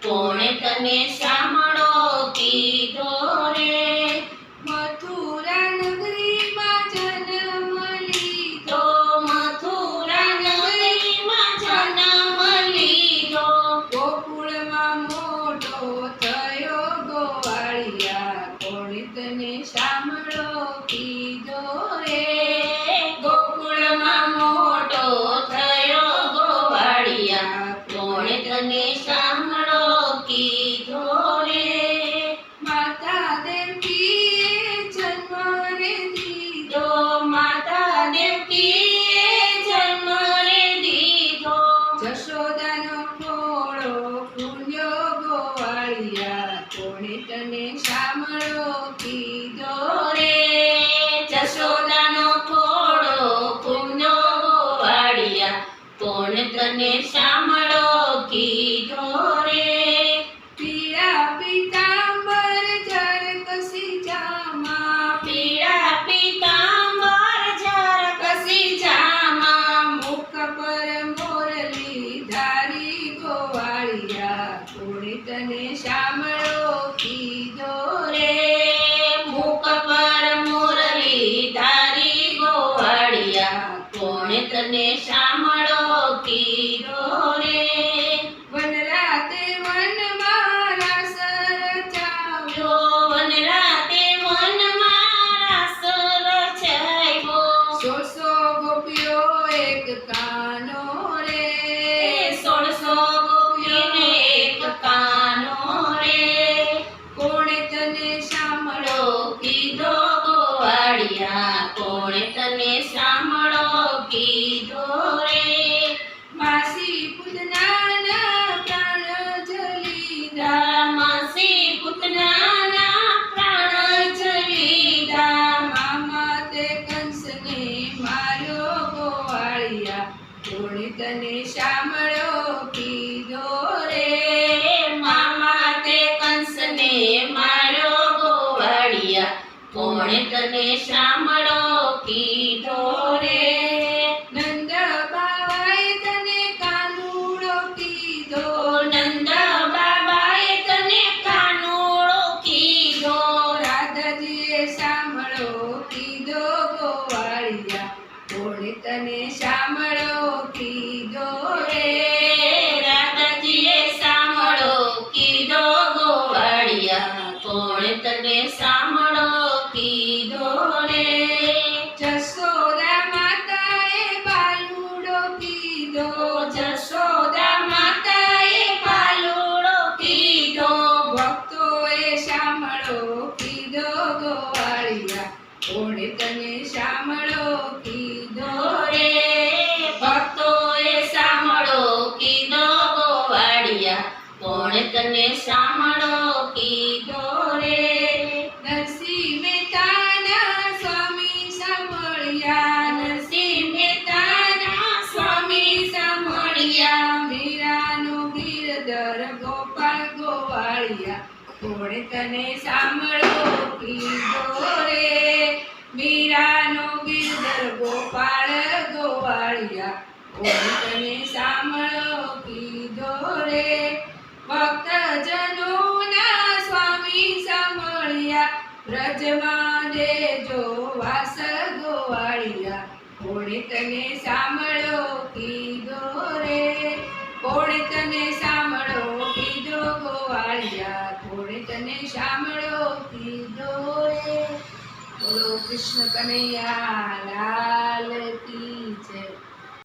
કોણે તને સાંભળો કીધો રે મથુરા નગરીમાં જન્મ લીધો મથુરા નગરીમાં જન્મ લીધો ગોકુળમાં મોટો થયો ગોવાળિયા કોણે તને સાંભળો કીધો રે ગોકુળમાં મોટો થયો ગોવાળિયા કોણે તને સાંભળો કીધો રે માતા દેવકીએ જન્મ રે દીધો માતા દેવકીએ જન્મ રે દીધો જશોદાનો ખોળો પૂર્યો ગોવાળિયા કોણે તને સાંભળો કીધો રે જશોદાનો થોડો પુણ્યો ગોવાળિયા કોણ તને સાંભળો કીધો રે પીળા પીતાંબર જર કસી જામા પીળા પીતાંબર જર કસી જામા મુખ પર મોરલી ધારી ગોવાળિયા કોણે તને સાંભળો કીધો રે મુખ પર મુરલી ધારી ગોવાળિયા કોણે તને સાંભળો કીધો રે વનરાતે વનમાં રાસ રચાવ્યો વનરાતે વનમાં રાસ રચાવ્યો સોળસો ગોપીઓ એક કાનો રે 1600 ગોપીઓને એક કાનો રે કોણે તને સાંભળો કીધો ગોવાળિયા કોણે તને સાંભળો કીધો રે માસી પૂતનાના પ્રાણ જલીધા માસી પૂતનાના પ્રાણ જલીધા મામા તે કંસને માર્યો ગોવાળિયા કોણે તને સાંભળો કીધો રે મામા તે કંસને માર્યો ગોવાળિયા કોણે તને સાંભળો કીધો રે નંદ બાવાએ તને કાનુડો કીધો નંદ બાબાએ તને કાનુડો કીધો રાધાજીએ સાંભળો કીધો ગોવાળિયા કોણે તને સાંભળો કીધો રે રાધાજીએ સાંભળો કીધો ગોવાળિયા કોણે તને સાંભળો કીધો રે જશોદા માતાએ બાલુડો કીધો જશોદા માતાએ પાલુડો કીધો ભક્તોએ સાંભળો કીધો ગોવાળિયા કોણે તને સાંભળો કીધો રે ભક્તોએ સાંભળો કીધો ગોવાળિયા કોણે તને સાંભળો કીધો રે નરસિંહ મહેતાના સ્વામી સાંભળ્યા નરસિંહ મહેતાના સ્વામી સાંભળ્યા મીરાનો ગિરધર ગોપાલ ગોવાળિયા કોણે તને સાંભળો કીધો રે મીરાનો ગિરધર ગોપાલ ગોવાળિયા કોણે તને સાંભળો કીધો રે ભક્તજનોના સ્વામી સાંભળ્યા વ્રજમાં દેજો વાસ ગોવાળિયા કોણે તને સાંભળો કીધો રે કોણે તને સાંભળો કીધો ગોવાળિયા કોણે તને સાંભળો કીધો રે બોલો કૃષ્ણ કનૈયા લાલ કી જય